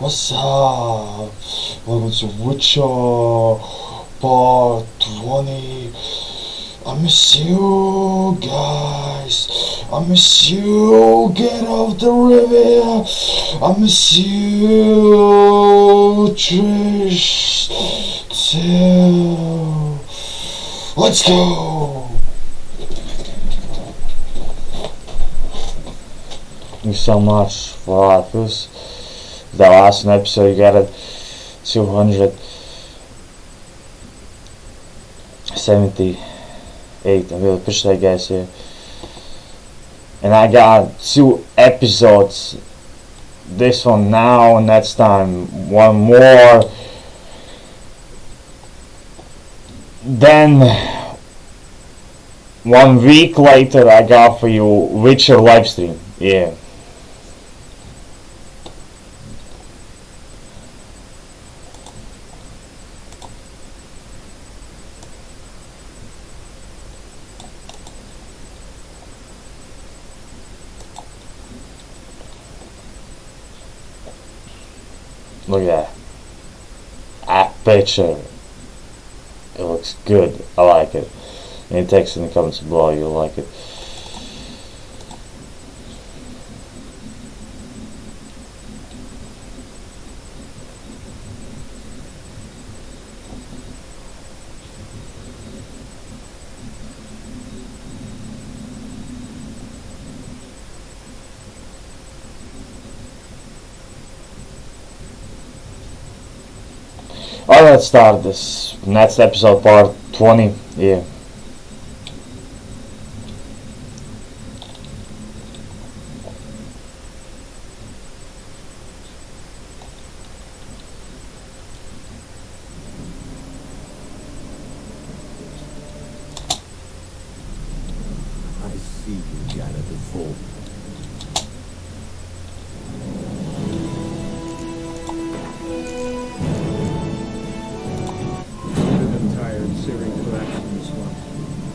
What's up? Welcome to Witcher Part 20. I miss you guys. I miss you. Get off the river. I miss you, Trish. Too. Let's go. Thank you so much for this. The last episode you got it 278. I really appreciate that, guys, here. And I got 2 episodes. This one now, next time one more. Then 1 week later I got for you Witcher livestream. Yeah. Look at that picture. It looks good. I like it. Any text in the comments below, you'll like it. Alright, let's start this next episode, part 20. Yeah. I see you got it before.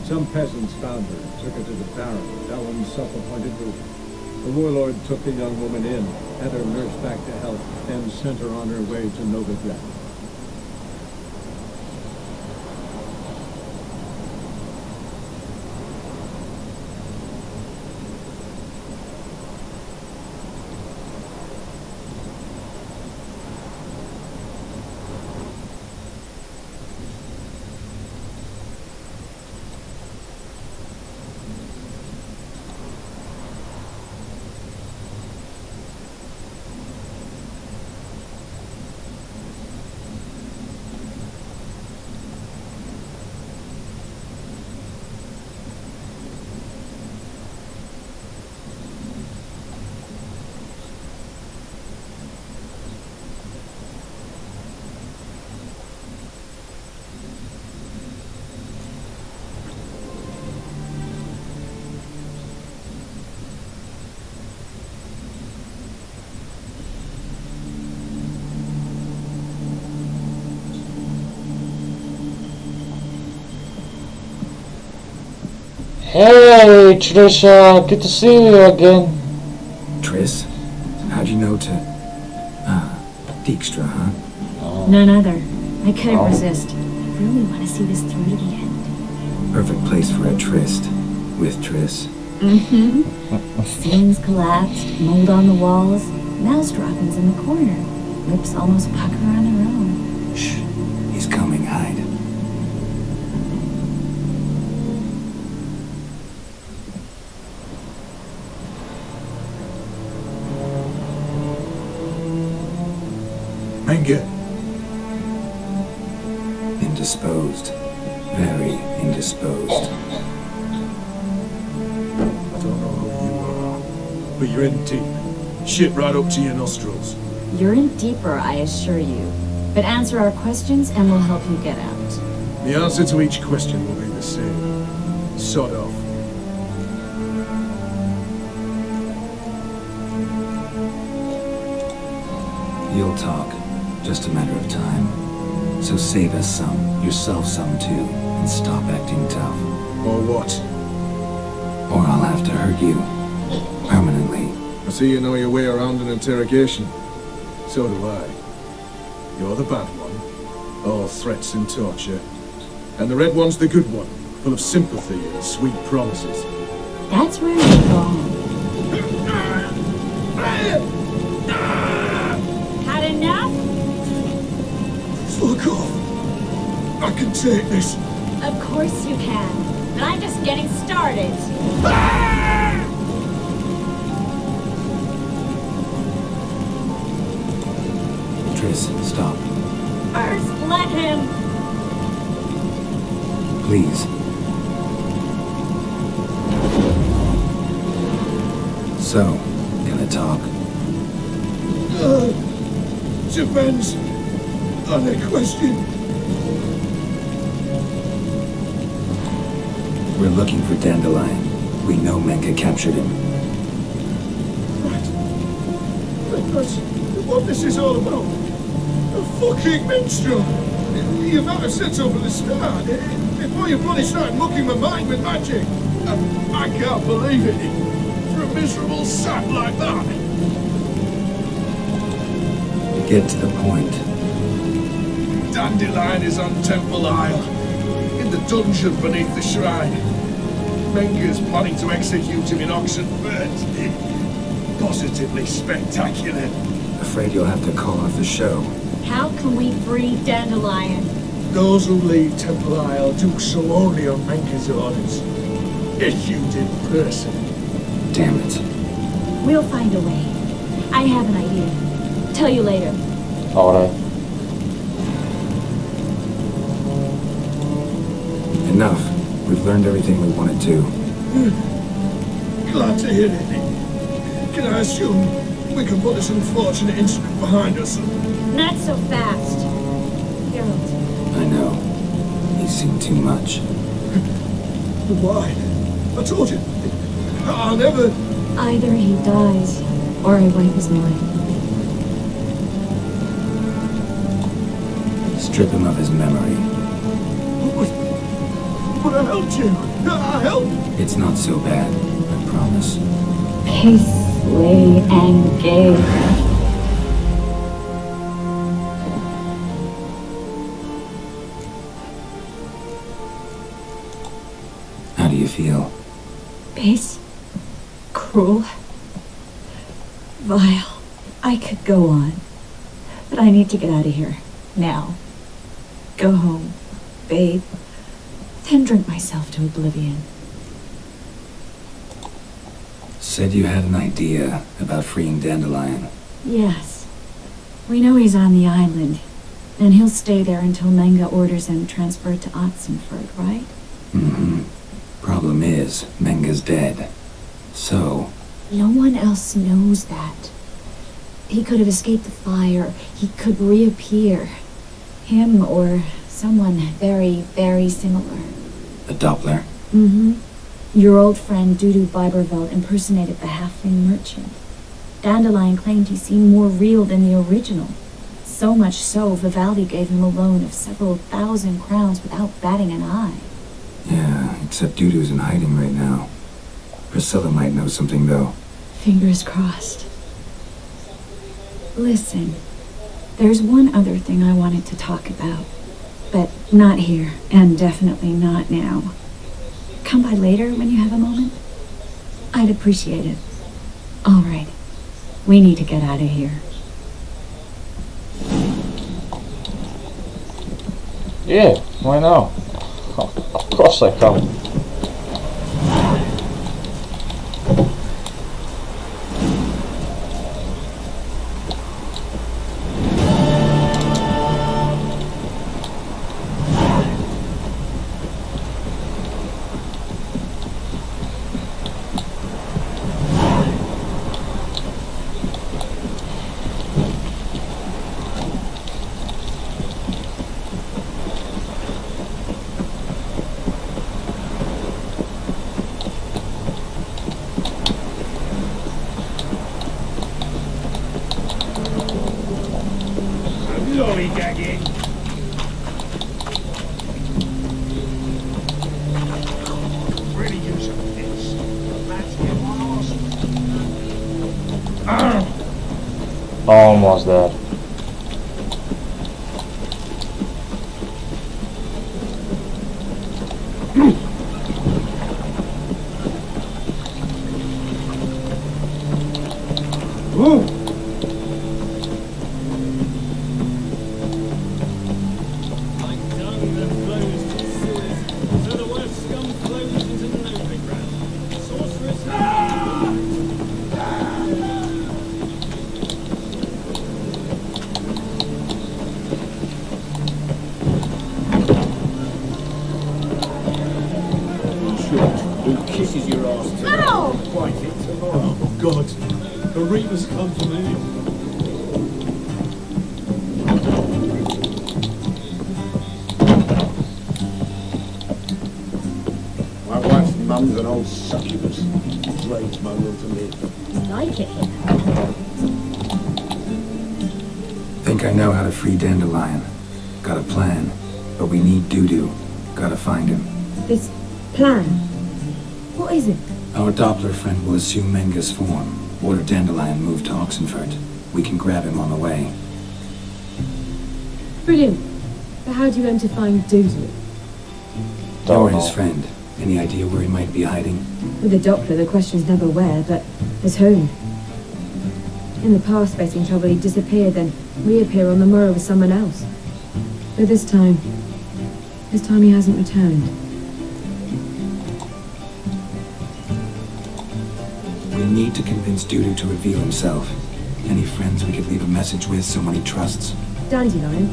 Some peasants found her, took her to the Baron, Ellen's self-appointed ruler. The warlord took the young woman in, had her nursed back to health, and sent her on her way to Novigrad. Hey, Trisha, good to see you again. Triss? How'd you know to... Dijkstra, huh? None other. I couldn't resist. I really want to see this through to the end. Perfect place for a tryst. With Triss. Mm-hmm. Ceilings collapsed, mold on the walls, mouse droppings in the corner. Lips almost pucker on their own. Shh. He's coming, hide. Anger. Indisposed. Very indisposed. I don't know who you are, but you're in deep. Shit right up to your nostrils. You're in deeper, I assure you. But answer our questions and we'll help you get out. The answer to each question will be the same. Sod off. You'll talk. Just a matter of time. So save us some, yourself some too, and stop acting tough. Or what? Or I'll have to hurt you. Permanently. I see you know your way around an interrogation. So do I. You're the bad one, all threats and torture. And the red one's the good one, full of sympathy and sweet promises. That's where you're wrong. Had enough? Fuck off! I can take this. Of course you can. But I'm just getting started. Triss, stop. First, let him. Please. So, gonna talk? Depends on the question. We're looking for Dandelion. We know Menka captured him. Right. That's what this is all about. A fucking minstrel. You might have said so from the start. Before you bloody started mucking my mind with magic. I can't believe it. For a miserable sap like that. Get to the point. Dandelion is on Temple Isle. In the dungeon beneath the shrine. Menka's planning to execute him in Oxenfurt. Positively spectacular. Afraid you'll have to call off the show. How can we free Dandelion? Those who leave Temple Isle do so only on Menka's orders. Issued in person. Damn it. We'll find a way. I have an idea. Tell you later. Alright. Enough. We've learned everything we wanted to. Glad to hear it. Can I assume we can put this unfortunate incident behind us? Not so fast. Geralt, I know. He's seen too much. Why? I told you. I'll never... either he dies, or I wipe his mind. Strip him of his memory. But I helped you. I helped. It's not so bad, I promise. Peacefully engage. How do you feel? Base. Cruel. Vile. I could go on. But I need to get out of here. Now. Go home. Bathe. Then drink myself to oblivion. Said you had an idea about freeing Dandelion. Yes. We know he's on the island. And he'll stay there until Menga orders him transferred to Oxenford, right? Mm-hmm. Problem is, Menga's dead. So, No one else knows that. He could have escaped the fire. He could reappear. Him or someone very, very similar. the Doppler. Mm-hmm. Your old friend Dudu Biberveld impersonated the halfling merchant. Dandelion claimed he seemed more real than the original. So much so, Vivaldi gave him a loan of several thousand crowns without batting an eye. Yeah, except Dudu's in hiding right now. Priscilla might know something, though. Fingers crossed. Listen, there's one other thing I wanted to talk about. But not here, and definitely not now. Come by later when you have a moment? I'd appreciate it. All right. We need to get out of here. Yeah, why not? Of course I can. Lollygagging. Really use of this. Let's get one awesome. Almost there. God, the Reaper's come for me. My wife's mum's an old succubus. Slaves my will to live. Like it here. Think I know how to free Dandelion. Got a plan. But we need Dudu. Gotta find him. This plan. What is it? Our Doppler friend will assume Menga's form. Order Dandelion moved to Oxenfurt. We can grab him on the way. Brilliant. But how do you aim to find Dudu? You're Don't his know. friend. Any idea where he might be hiding? With the Doppler, the question's never where, but as whom. In the past, facing trouble, he'd disappear, then reappear on the morrow with someone else. But this time he hasn't returned. We need to convince Dudu to reveal himself. Any friends we could leave a message with, someone he trusts? Dandelion,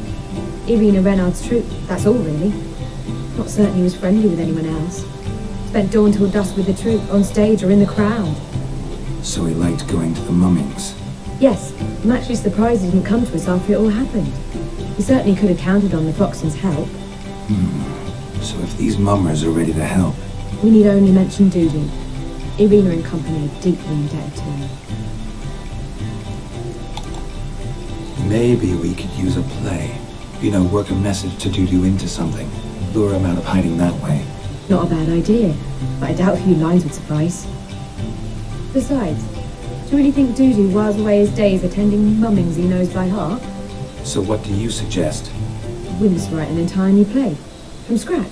Irina Renard's troop, that's all really. Not certain he was friendly with anyone else. Spent dawn till dusk with the troop, on stage or in the crowd. So he liked going to the mummings. Yes, I'm actually surprised he didn't come to us after it all happened. He certainly could have counted on the Foxton's help. So if these mummers are ready to help, We need only mention Dudu. Irina and company are deeply indebted to him. maybe we could use a play. You know, work a message to Dudu into something. Lure him out of hiding that way. Not a bad idea, but I doubt a few lines would suffice. Besides, do you really think Dudu whiles away his days attending mummings he knows by heart? So what do you suggest? We must write an entire new play, from scratch.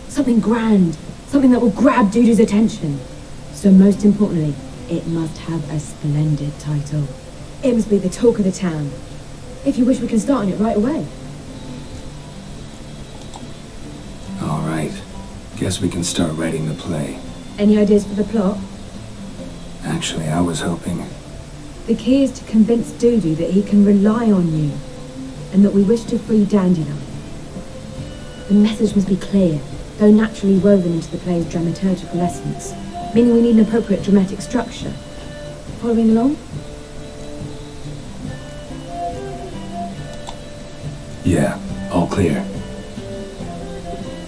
Something grand, something that will grab Dudu's attention. So most importantly, it must have a splendid title. It must be the talk of the town. If you wish, we can start on it right away. All right. Guess we can start writing the play. Any ideas for the plot? Actually, I was hoping... The key is to convince Dudu that he can rely on you, and that we wish to free Dandelion. The message must be clear, though naturally woven into the play's dramaturgical essence, meaning we need an appropriate dramatic structure. Following along? Yeah, all clear.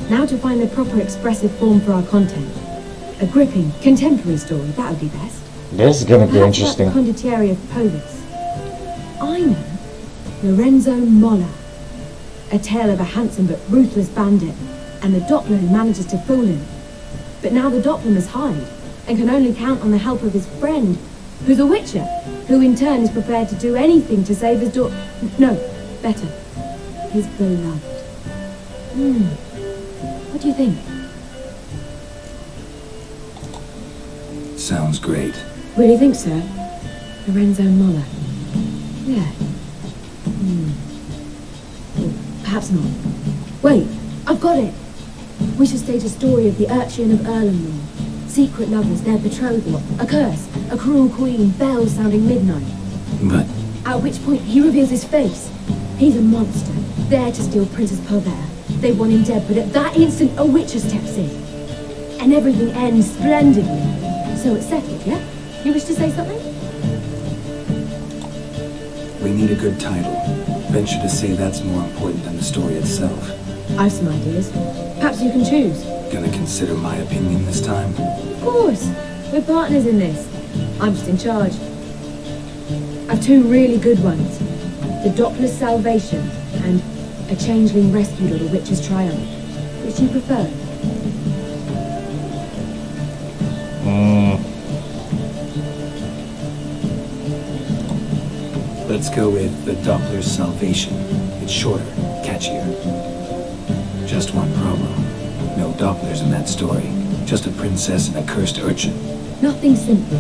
Now to find the proper expressive form for our content. A gripping, contemporary story, that would be best. This is gonna be Perhaps interesting. about the condottieri of Polis. I know. Lorenzo Molla. A tale of a handsome but ruthless bandit, and the Doppler who manages to fool him. But now the Doppler must hide, and can only count on the help of his friend, who's a witcher, who in turn is prepared to do anything to save his No, better. His beloved. What do you think? Sounds great. Really think so? Lorenzo Molla. Yeah. Or perhaps not. Wait, I've got it! We should stage a story of the Urchin of Erlenmore. Secret lovers, their betrothal, a curse, a cruel queen, bells sounding midnight. But At which point he reveals his face. He's a monster, there to steal Princess Palvera. They want him dead, but at that instant a witcher steps in. And everything ends splendidly. So it's settled, yeah? You wish to say something? we need a good title. Venture to say that's more important than the story itself. I've some ideas. Perhaps you can choose. Gonna consider my opinion this time? Of course. We're partners in this. I'm just in charge. I've two really good ones. The Doppler's Salvation and A Changeling Rescued or The Witch's Triumph. Which do you prefer? Let's go with The Doppler's Salvation. It's shorter, catchier. Just one problem. No Dopplers in that story. Just a princess and a cursed urchin. Nothing simple.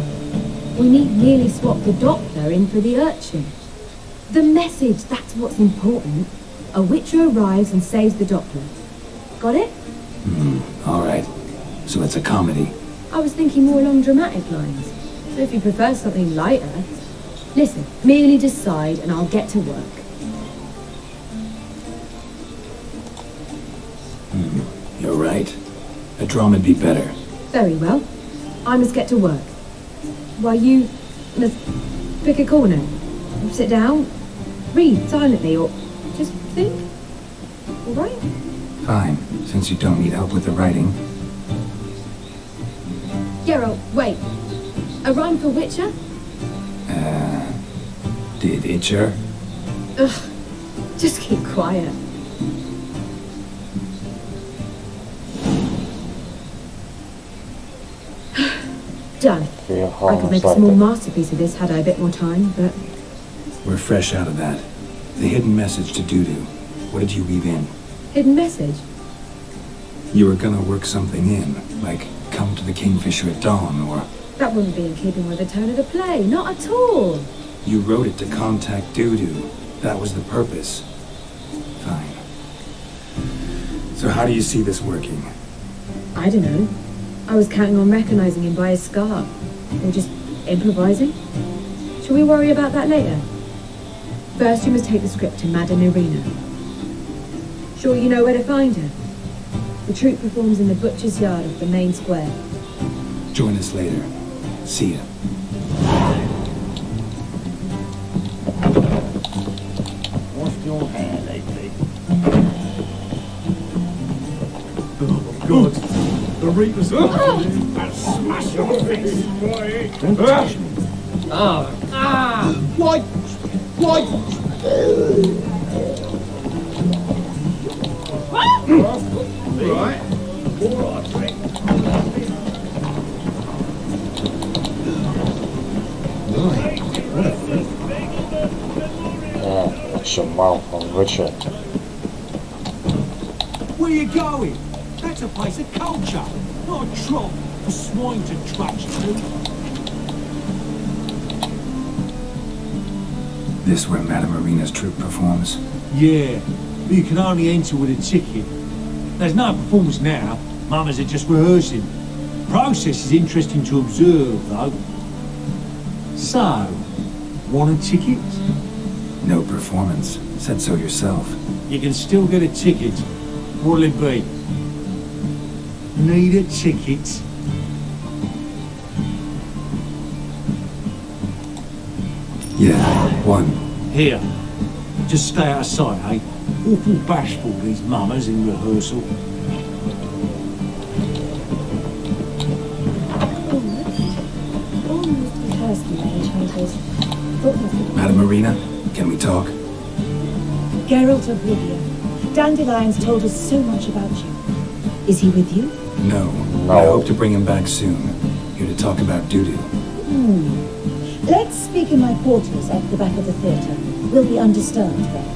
We need merely swap the Doppler in for the urchin. The message, that's what's important. A witcher arrives and saves the Doppler. Got it? All right. So it's a comedy. I was thinking more along dramatic lines. So if you prefer something lighter... Listen, merely decide and I'll get to work. You're right. A drama'd be better. Very well. I must get to work. While you Let's pick a corner. Sit down. Read silently or just think. All right? Fine, since you don't need help with the writing. Geralt, wait. A rhyme for Witcher? Did Itcher? Ugh. Just keep quiet. Done. Feel I could make a small masterpiece of this had I a bit more time, but We're fresh out of that. The hidden message to Dudu. What did you weave in? hidden message. You were gonna work something in, like come to the Kingfisher at dawn, or That wouldn't be in keeping with the tone of the play, not at all. you wrote it to contact Dudu. That was the purpose. Fine. So how do you see this working? I don't know. I was counting on recognizing him by his scar. Or just improvising. Shall we worry about that later? First, you must take the script to Madame Irina. Sure you know where to find her? The troupe performs in the butcher's yard of the main square. Join us later. See ya. What's your hand, AP? Oh, God. The Reapers. I'll smash your face, boy. Don't touch me. Why? Why? Right. All right, Rick. Yeah, watch your mouth on Richard. Where you going? That's a place of culture, not a trough for swine to trudge to. This where Madame Irina's troupe performs? Yeah, but you can only enter with a ticket. There's no performance now. Mamas are just rehearsing. Process is interesting to observe, though. So, want a ticket? No performance. Said so yourself. You can still get a ticket. What'll it be? Need a ticket? Yeah, one. Here. Just stay out of sight, eh? Awful bashful, these mamas in rehearsal. Almost rehearsed in the enchanters. Madame Irina, can we talk? Geralt of Rivia. Dandelion's told us so much about you. Is he with you? No. No. I hope to bring him back soon. Here to talk about Dudu. Let's speak in my quarters at the back of the theatre. We'll be undisturbed there.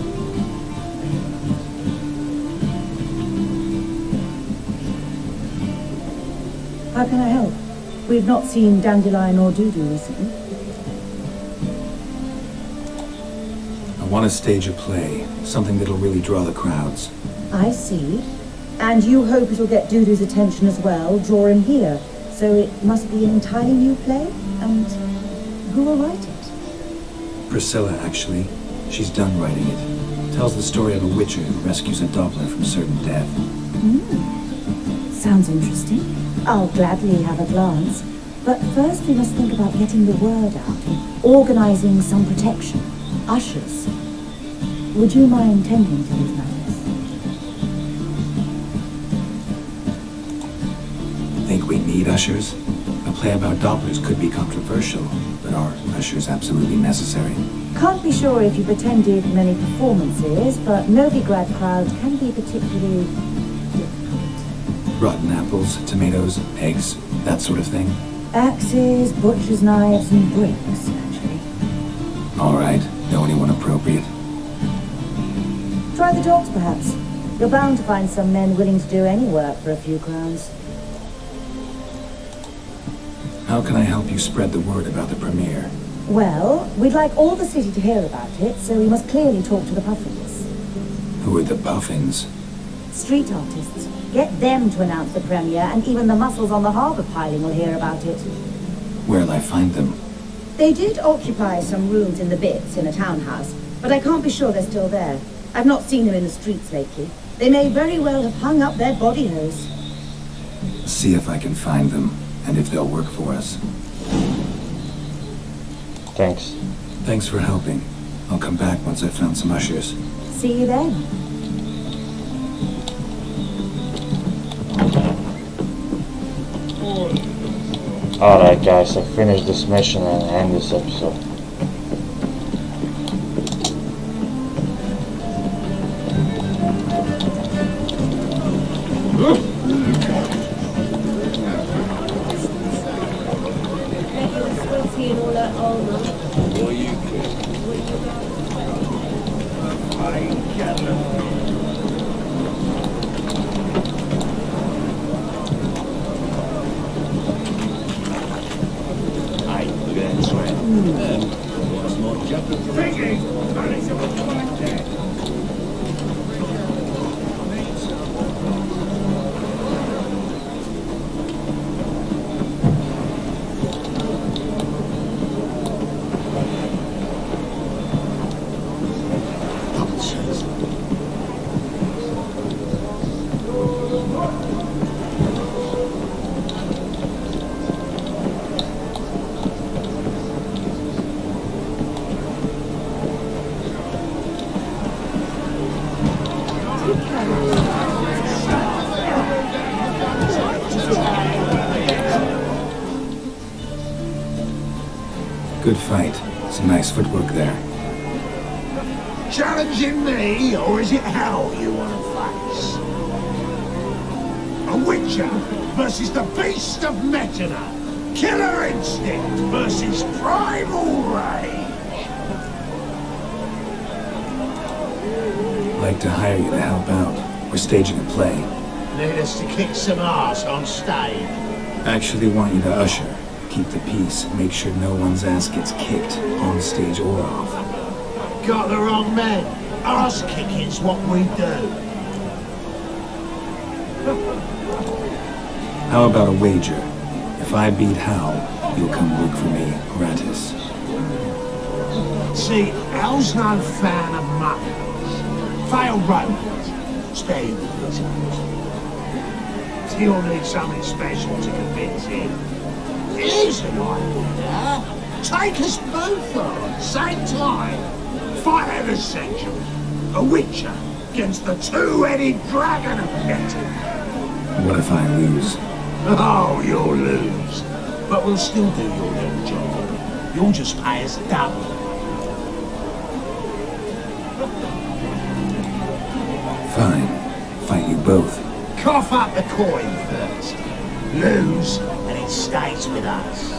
How can I help? We've not seen Dandelion or Dudu recently. I want to stage a play. Something that'll really draw the crowds. I see. And you hope it'll get Dudu's attention as well, draw him here. So it must be an entirely new play? And who will write it? Priscilla, actually. She's done writing it. Tells the story of a witcher who rescues a Doppler from certain death. Sounds interesting. I'll gladly have a glance. But first we must think about getting the word out and organizing some protection. Ushers. Would you mind tending to these matters? Think we need ushers? A play about Dopplers could be controversial, but are ushers absolutely necessary? Can't be sure if you've attended many performances, but Novigrad crowds can be particularly difficult. Rotten apples, tomatoes, eggs, that sort of thing? Axes, butcher's knives, and bricks, actually. All right. Know anyone appropriate? Try the dogs, perhaps. You're bound to find some men willing to do any work for a few crowns. How can I help you spread the word about the premiere? Well, we'd like all the city to hear about it, so we must clearly talk to the Puffins. Who are the Puffins? Street artists. Get them to announce the premiere, and even the muscles on the harbour piling will hear about it. Where'll I find them? They did occupy some rooms in the Bits in a townhouse, but I can't be sure they're still there. I've not seen them in the streets lately. They may very well have hung up their body hose. See if I can find them, and if they'll work for us. Thanks. Thanks for helping. I'll come back once I've found some ushers. See you then. Alright guys, I finished this mission and end this episode. Good fight. Some nice footwork there. Challenging me, or is it hell you want to face? A Witcher versus the Beast of Metina. Killer instinct versus primal rage. I'd like to hire you to help out. We're staging a play. Need us to kick some ass on stage. Actually want you to usher. Keep the peace. Make sure no one's ass gets kicked, on stage or off. Got the wrong man. Ass kicking's what we do. How about a wager? If I beat Hal, you'll come work for me gratis. See, Hal's no fan of muggers. Failed romance. Stay with his house. Still need something special to convince him. Here's an idea. Take us both on, same time. Fight out a century. A Witcher against the two-headed dragon of Metin. What if I lose? Oh, you'll lose. But we'll still do your little job. You'll just pay us double. Fine. Fight you both. Cough up the coin first. Lose, and it stays with us.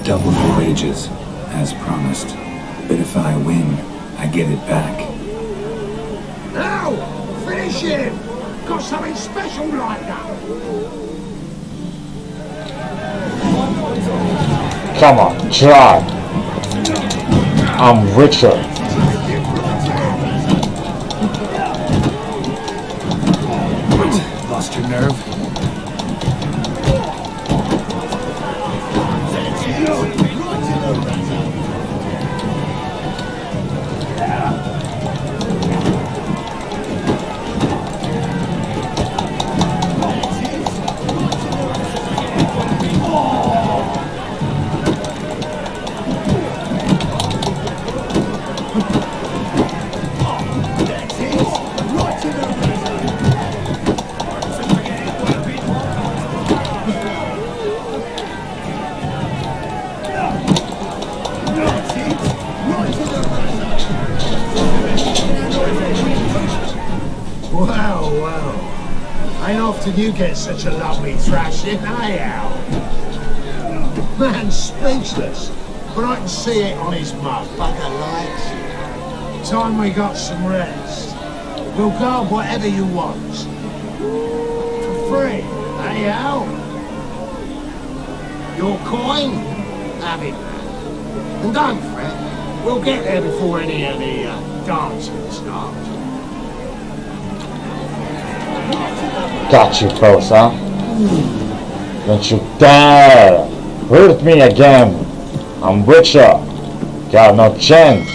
Double your wages, as promised. But if I win, I get it back. Now, finish him! Got something special lined up. Come on, try. I'm Richard. Lost your nerve? Ain't often you get such a lovely thrashing, eh, Al? Man's speechless, but I can see it on his mug. Bugger likes. Time we got some rest. We'll go whatever you want. For free, eh, Al? Your coin? Have it, man. And don't fret. We'll get there before any of the dancing starts. Got you, folks, huh? Don't you dare hurt me again. I'm Witcher. Got no chance.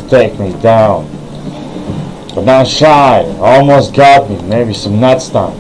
take me down. But now Shy almost got me. Maybe some next time.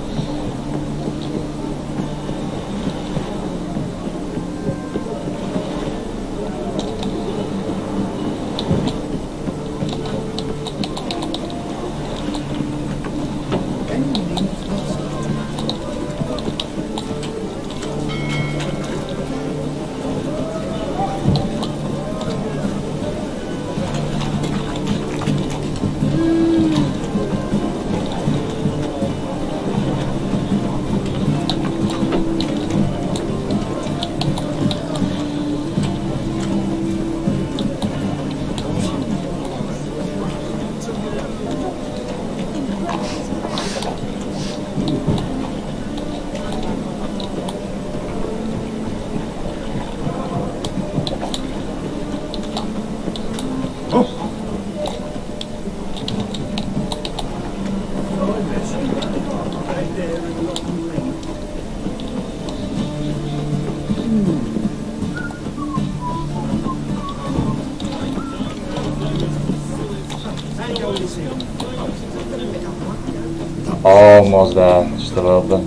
Almost there, just a little bit.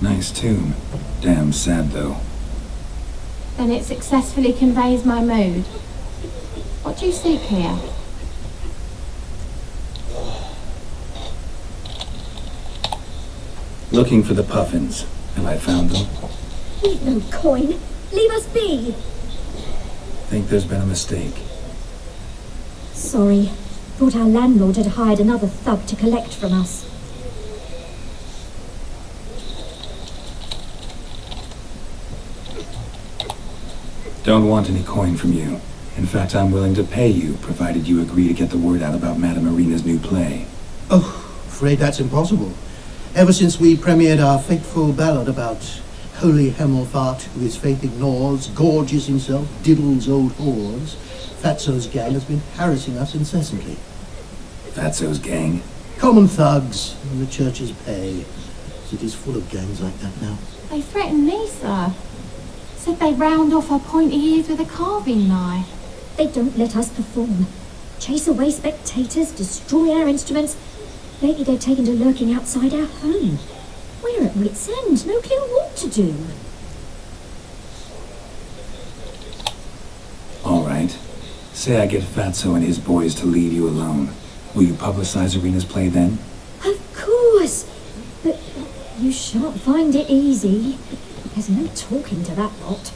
Nice tune. Damn sad though. Then it successfully conveys my mood. What do you seek here? Looking for the puffins. Have I found them? We've no coin. Leave us be. Think there's been a mistake. Sorry. Thought our landlord had hired another thug to collect from us. Don't want any coin from you. In fact, I'm willing to pay you, provided you agree to get the word out about Madame Marina's new play. Oh, afraid that's impossible. Ever since we premiered our fateful ballad about Holy Hemelfart, who his faith ignores, gorges himself, diddles old whores, Fatso's gang has been harassing us incessantly. Fatso's gang? Common thugs, in the church's pay. City's full of gangs like that now. They threatened me, sir. Said they'd round off her pointy ears with a carving knife. They don't let us perform. Chase away spectators, destroy our instruments. Lately they've taken to lurking outside our home. We're at wit's end, no clue what to do. All right. Say I get Fatso and his boys to leave you alone. Will you publicize Irina's play then? Of course! But you shan't find it easy. There's no talking to that lot.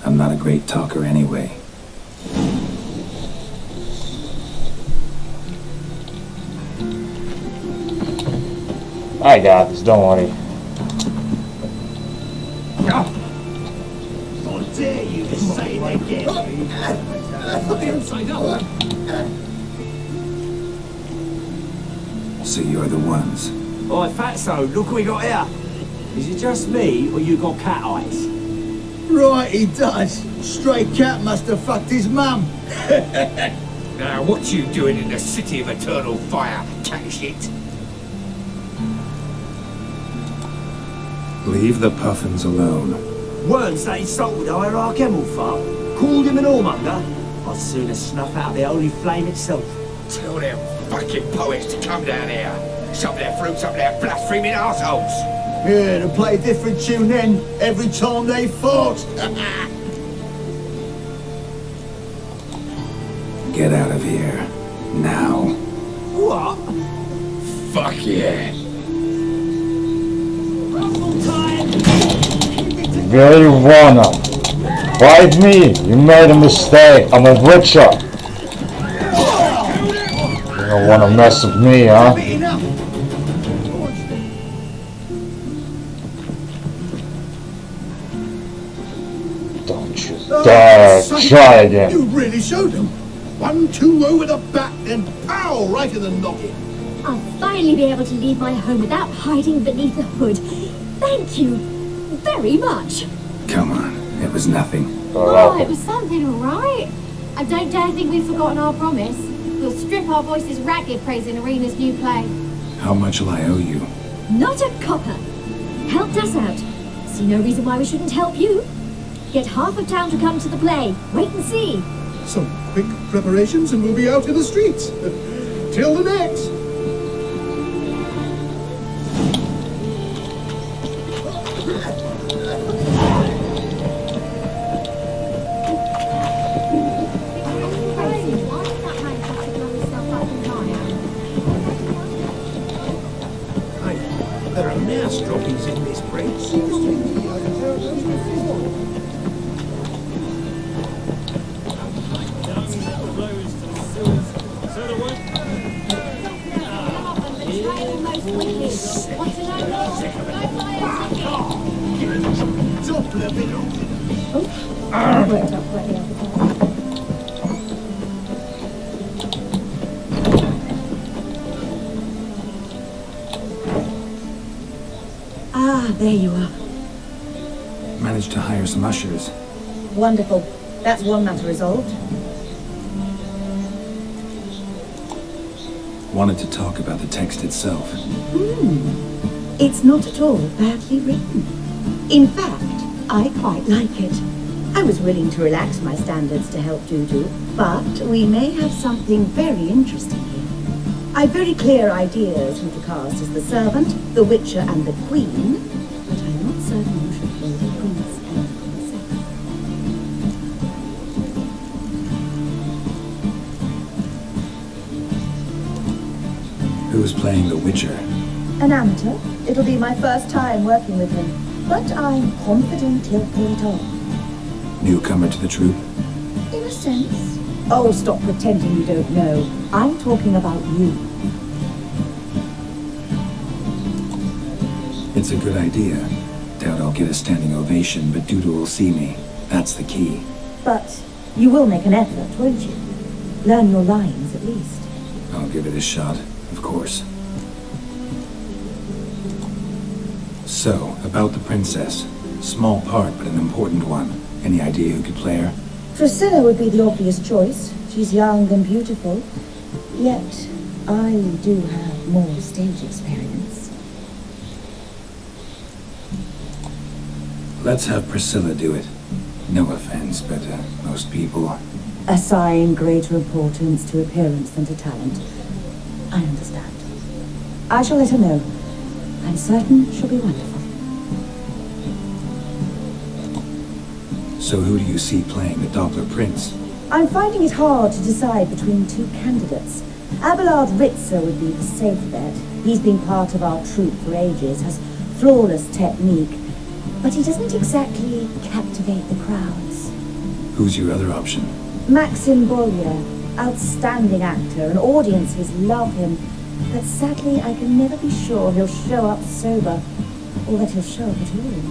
I'm not a great talker anyway. I got this, don't worry. How dare you to say it again? Put the inside up. So you're the ones. Oi, Fatso, look what we got here. Is it just me, or you got cat eyes? Right, he does. Stray cat must have fucked his mum. Now, what you doing in the city of eternal fire, cat shit? Leave the puffins alone. Weren't they insulted Hierarch Hemelfart? Called him an whoremonger? I'd sooner snuff out the holy flame itself. Tell them fucking poets to come down here. Shove their fruits up their blaspheming arseholes. Yeah, to play a different tune then, every time they fought. Get out of here. Now. What? Fuck yeah. Where you wanna? Fight me! You made a mistake. I'm a butcher. You don't wanna mess with me, huh? Don't you dare try again. You really showed them. 1-2 over the back, then pow, right in the noggin. I'll finally be able to leave my home without hiding beneath a hood. Thank you. very much. Come on, it was nothing. Oh, it was something, alright. I don't dare think we've forgotten our promise. We'll strip our voices ragged praising Arena's new play. How much will I owe you? Not a copper. Helped us out. See no reason why we shouldn't help you. Get half of town to come to the play. Wait and see. Some quick preparations and we'll be out in the streets. Till the next. There are mass droppings in this place. Worked out quite well. Ah, there you are. Managed to hire some ushers. Wonderful. That's one matter resolved. Wanted to talk about the text itself. It's not at all badly written. In fact, I quite like it. I was willing to relax my standards to help Dudu, but we may have something very interesting here. I've very clear ideas who to cast as the servant, the witcher, and the queen, but I'm not certain who should play the prince and the princess. Who's playing the Witcher? An amateur. It'll be my first time working with him, but I'm confident he'll pull it off. Newcomer to the troupe? In a sense. Oh, stop pretending you don't know. I'm talking about you. It's a good idea. Doubt I'll get a standing ovation, but Dudu will see me. That's the key. But you will make an effort, won't you? Learn your lines, at least. I'll give it a shot, of course. So, about the princess. Small part, but an important one. Any idea who could play her? Priscilla would be the obvious choice. She's young and beautiful. Yet, I do have more stage experience. Let's have Priscilla do it. No offense, but most people... Assign greater importance to appearance than to talent. I understand. I shall let her know. I'm certain she'll be wonderful. So who do you see playing the Doppler Prince? I'm finding it hard to decide between two candidates. Abelard Ritzer would be the safe bet. He's been part of our troupe for ages, has flawless technique, but he doesn't exactly captivate the crowds. Who's your other option? Maxim Bolya, outstanding actor, and audiences love him, but sadly I can never be sure he'll show up sober, or that he'll show up at all.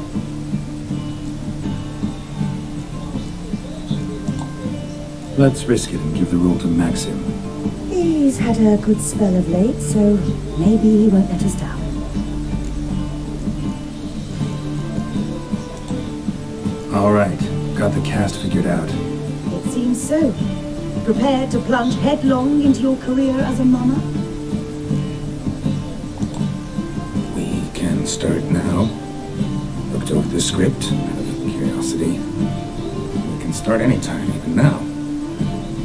Let's risk it and give the role to Maxim. He's had a good spell of late, so maybe he won't let us down. All right, got the cast figured out. It seems so. Prepared to plunge headlong into your career as a mama? We can start now. Looked over the script, out of curiosity. We can start anytime, even now.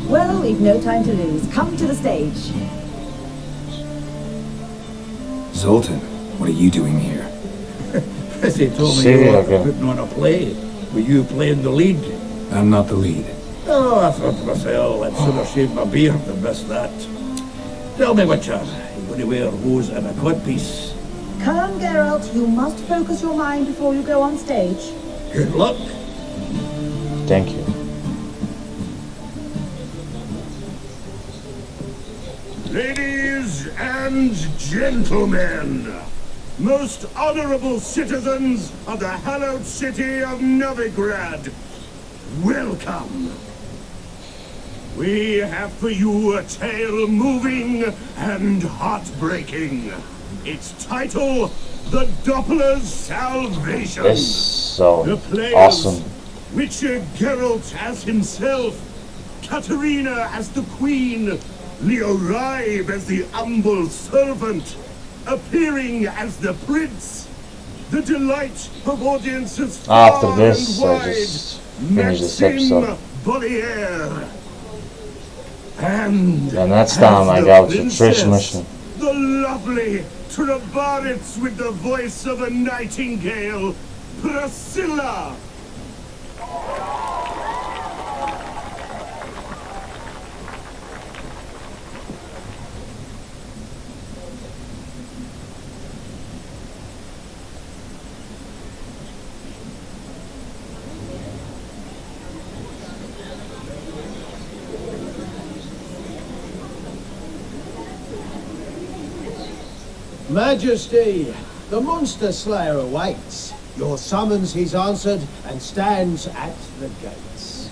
Well, we've no time to lose. Come to the stage. Zoltan, what are you doing here? Prissy told me you were putting on a play. Were you playing the lead? I'm not the lead. Oh, I thought to myself, I'd sooner shave my beard than miss that. Tell me, Witcher, you going to wear hose and a codpiece? Come, Geralt, you must focus your mind before you go on stage. Good luck. Thank you. Ladies and gentlemen, most honorable citizens of the hallowed city of Novigrad, welcome. We have for you a tale moving and heartbreaking. Its title, The Doppler's Salvation. This is so The players, awesome. Witcher Geralt as himself, Katarina as the queen, Leo Ribe as the humble servant, appearing as the prince, the delight of audiences far After this, and I wide, just finish this Maxime episode. Bollier. And next time I as go the to Trish princess, mission. the lovely Trebarits with the voice of a nightingale, Priscilla. Majesty, the Monster Slayer awaits. Your summons he's answered and stands at the gates.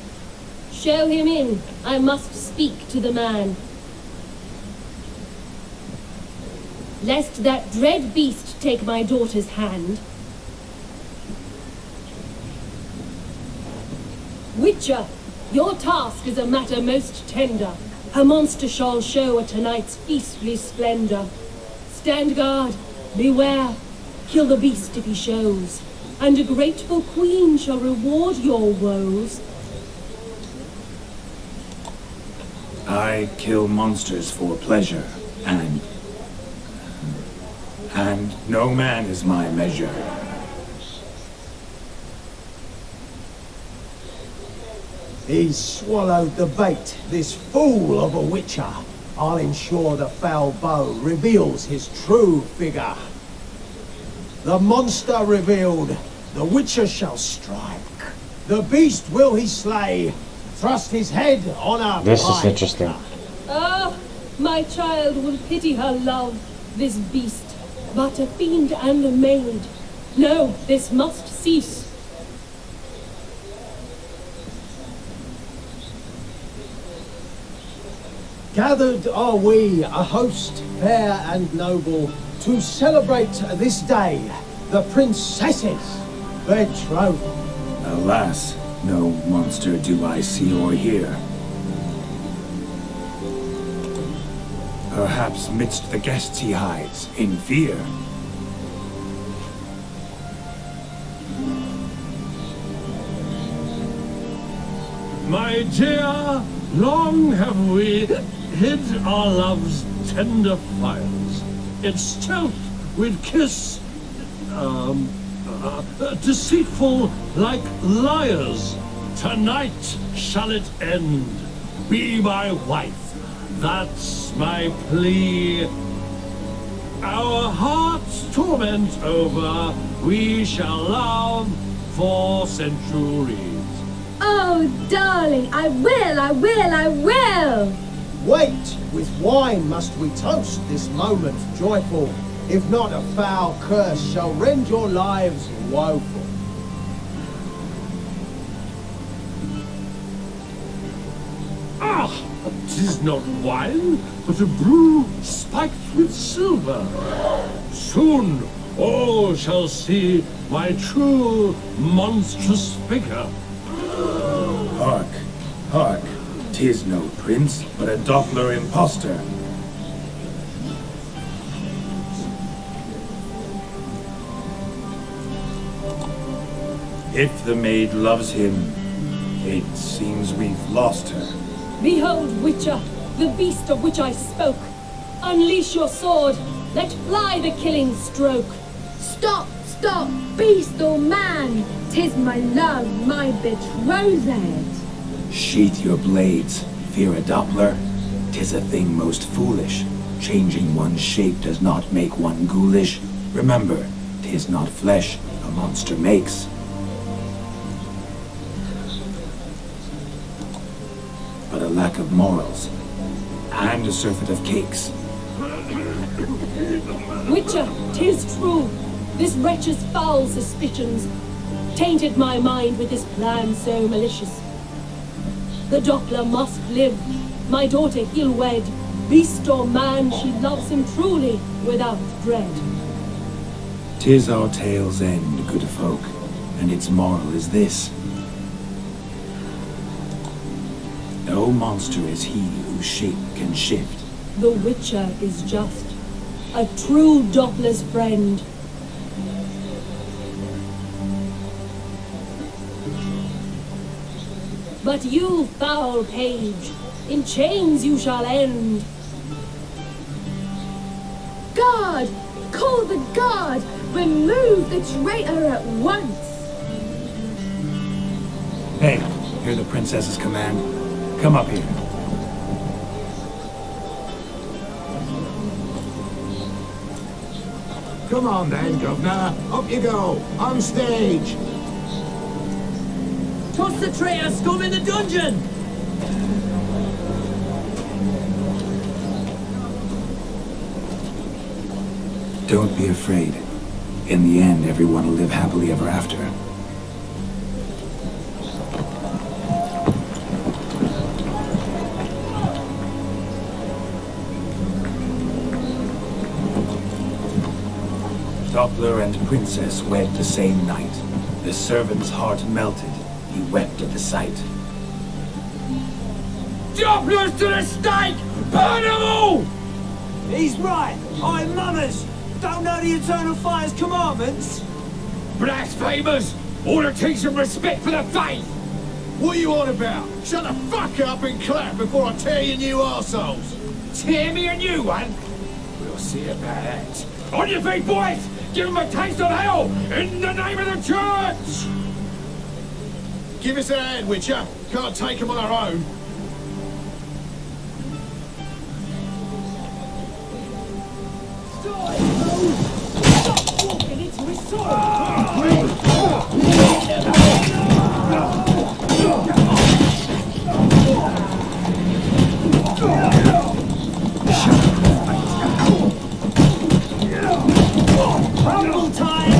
Show him in. I must speak to the man. Lest that dread beast take my daughter's hand. Witcher, your task is a matter most tender. Her monster shall show at tonight's feastly splendor. Stand guard, beware, kill the beast if he shows, and a grateful queen shall reward your woes. I kill monsters for pleasure, and no man is my measure. He's swallowed the bait, this fool of a Witcher. I'll ensure the foul bow reveals his true figure. The monster revealed, the Witcher shall strike. The beast will he slay, thrust his head on a This is pike. interesting. Ah, my child will pity her love, this beast, but a fiend and a maid. No, this must cease. Gathered are we, a host fair and noble, to celebrate this day, the princess's betrothal. Alas, no monster do I see or hear. Perhaps midst the guests he hides, in fear. My dear, long have we hid our love's tender fires. In stealth we'd kiss, deceitful like liars. Tonight shall it end. Be my wife, that's my plea. Our hearts torment over, we shall love for centuries. Oh, darling, I will, I will, I will! Wait, with wine must we toast this moment joyful. If not, a foul curse shall rend your lives woeful. Ah, 'tis not wine, but a brew spiked with silver. Soon all shall see my true monstrous figure. Hark, hark, 'tis no prince, but a Doppler impostor. If the maid loves him, it seems we've lost her. Behold, Witcher, the beast of which I spoke. Unleash your sword. Let fly the killing stroke. Stop, stop, beast or man! 'Tis my love, my betrothed. Sheath your blades, fear a Doppler. 'Tis a thing most foolish. Changing one's shape does not make one ghoulish. Remember, 'tis not flesh a monster makes. But a lack of morals, and a surfeit of cakes. Witcher, 'tis true. This wretch's foul suspicions tainted my mind with this plan so malicious. The Doppler must live. My daughter he'll wed. Beast or man, she loves him truly, without dread. 'Tis our tale's end, good folk, and its moral is this. No monster is he whose shape can shift. The Witcher is just a true Doppler's friend. But you, foul page, in chains you shall end. Guard! Call the guard! Remove the traitor at once! Hey, hear the princess's command? Come up here. Come on then, Governor. Up you go. On stage. Toss the traitor scum in the dungeon! Don't be afraid. In the end, everyone will live happily ever after. Doppler and Princess wed the same night. The servant's heart melted. He wept at the sight. Doppler's to the stake! Burn them all! He's right. I'm mummers. Don't know the Eternal Fire's commandments. Blasphemers! Ought to teach some respect for the faith! What are you on about? Shut the fuck up and clap before I tear you new arseholes! Tear me a new one? We'll see about that. On your feet, boys! Give them a taste of hell in the name of the church! Give us a hand, Witcher. Can't take them on our own. Stop walking into his sword! Rumble time!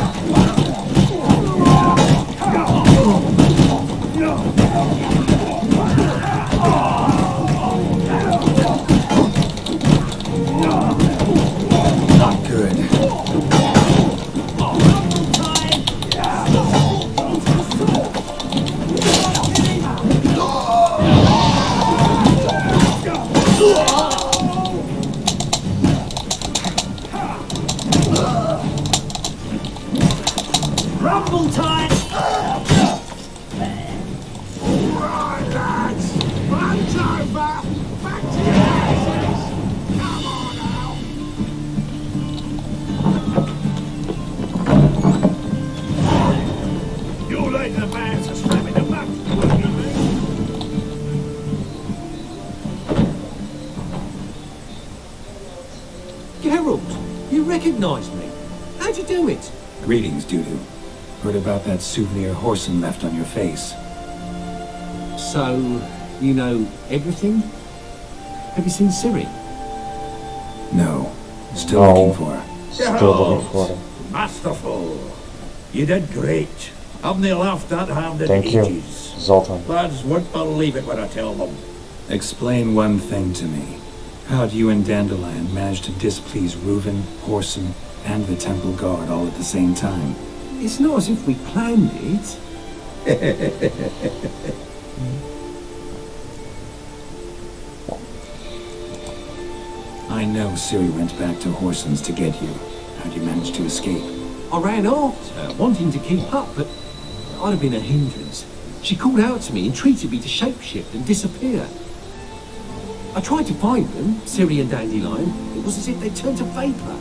Not good. Rumble time! Right, lads. Run's over. Back to your houses. Come on now. You're like the man to slamming the map, won't you, mate? Geralt, you recognise me. How'd you do it? Greetings, Dudu. Heard about that souvenir Whoreson left on your face. So, you know everything? Have you seen Ciri? No. Still No. looking for her. Still looking for them. Masterful. You did great. Haven't they laughed that hand in Thank you, ages? Zoltan. Lads won't believe it when I tell them. Explain one thing to me. How'd you and Dandelion manage to displease Reuven, Whoreson, and the Temple Guard all at the same time? It's not as if we planned it. I know Ciri went back to Whoreson's to get you. How'd you manage to escape? I ran after her, wanting to keep up, but I'd have been a hindrance. She called out to me, entreated me to shapeshift and disappear. I tried to find them, Ciri and Dandelion. It was as if they turned to vapour.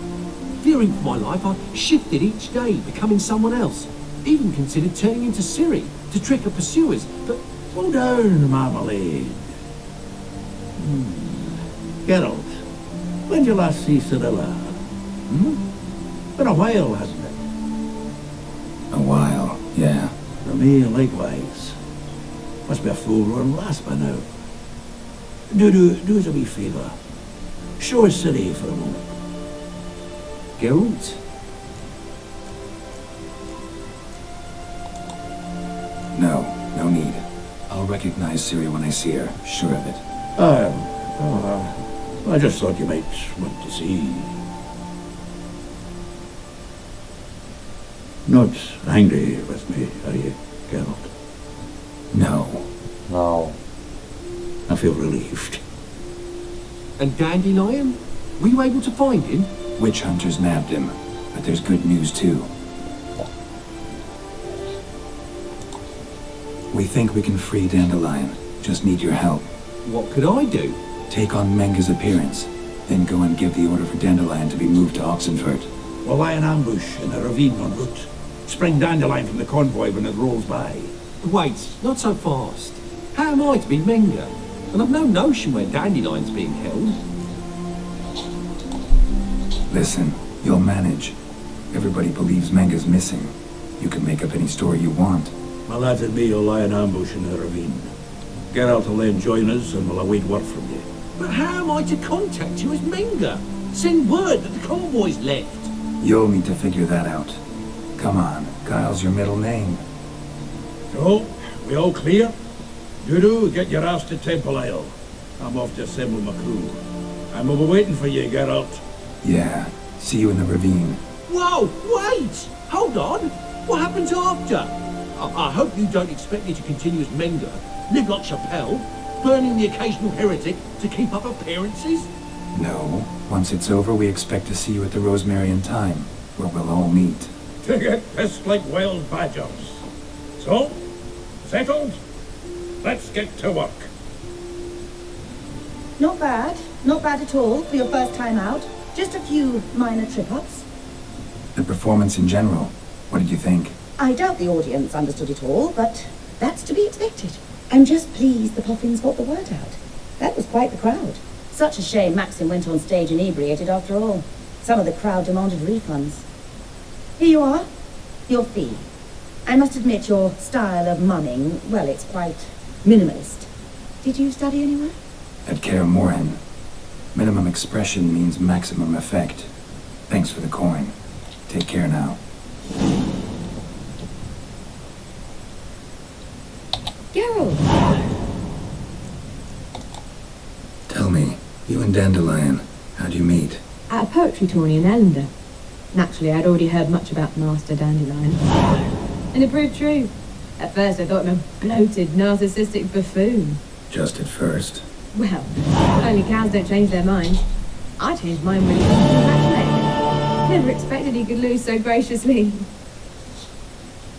Fearing for my life, I shifted each day, becoming someone else. Even considered turning into Ciri to trick her pursuers, but... Slow down, Marmalade. Geralt, when did you last see Cirilla? Been a while, hasn't it? A while, yeah. For me, likewise. Must be a full run last by now. Do us a wee favour. Show us Ciri for a moment. Geralt? No need. I'll recognize Ciri when I see her, sure of it. I just thought you might want to see. Not angry with me, are you, Geralt? No. No. I feel relieved. And Dandelion? Were you able to find him? Witch hunters nabbed him, but there's good news too. We think we can free Dandelion. Just need your help. What could I do? Take on Menga's appearance, then go and give the order for Dandelion to be moved to Oxenfurt. We'll lie in ambush in a ravine en route. Spring Dandelion from the convoy when it rolls by. Wait, not so fast. How am I to be Menga? And I've no notion where Dandelion's being held. Listen, you'll manage. Everybody believes Menga's missing. You can make up any story you want. My lads and me will lie in ambush in the ravine. Geralt will then join us and we'll await word from you. But how am I to contact you as Menga? Send word that the convoy's left. You'll need to figure that out. Come on, Kyle's your middle name. So, we all clear? Dudu, get your ass to Temple Isle. I'm off to assemble my crew. And we'll be waiting for you, Geralt. Yeah, see you in the ravine. Whoa, wait! Hold on! What happens after? I hope you don't expect me to continue as Menga, live like Chappelle, burning the occasional heretic to keep up appearances? No. Once it's over, we expect to see you at the Rosemary in Time, where we'll all meet. To get pissed like wild badgers. So, settled? Let's get to work. Not bad. Not bad at all for your first time out. Just a few minor trip-ups. The performance in general, what did you think? I doubt the audience understood it all, but that's to be expected. I'm just pleased the Poffins got the word out. That was quite the crowd. Such a shame Maxim went on stage inebriated after all. Some of the crowd demanded refunds. Here you are. Your fee. I must admit your style of mumming, well, it's quite minimalist. Did you study anywhere? At Kaer Morhen. Minimum expression means maximum effect. Thanks for the coin. Take care now. Geralt! Tell me, you and Dandelion, how'd you meet? At a poetry tourney in Ellender. Naturally, I'd already heard much about Master Dandelion. And it proved true. At first, I thought him a bloated, narcissistic buffoon. Just at first. Well, only cows don't change their minds. I changed mine when he was congratulated. Never expected he could lose so graciously.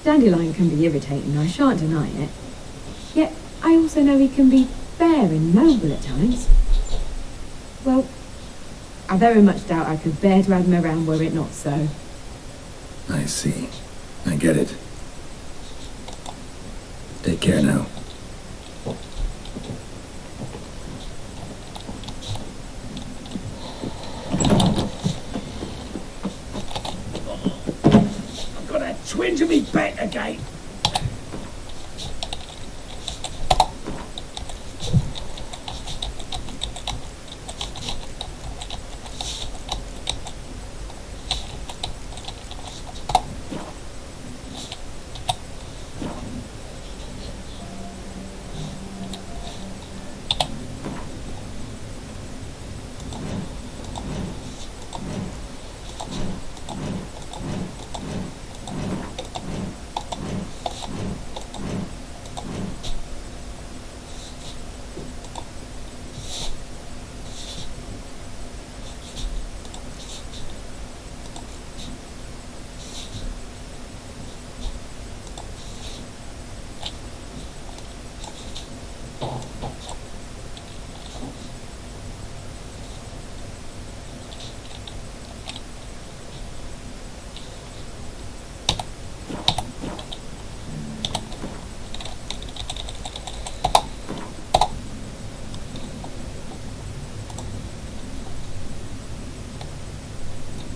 Dandelion can be irritating, I shan't deny it. Yet, I also know he can be fair and noble at times. Well, I very much doubt I could bear to have him around were it not so. I see. I get it. Take care now. I've got a twinge of me back again.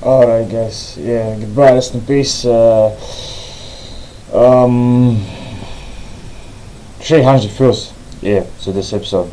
Alright guys, yeah, goodbye, rest in peace. 300 views, yeah, so this episode.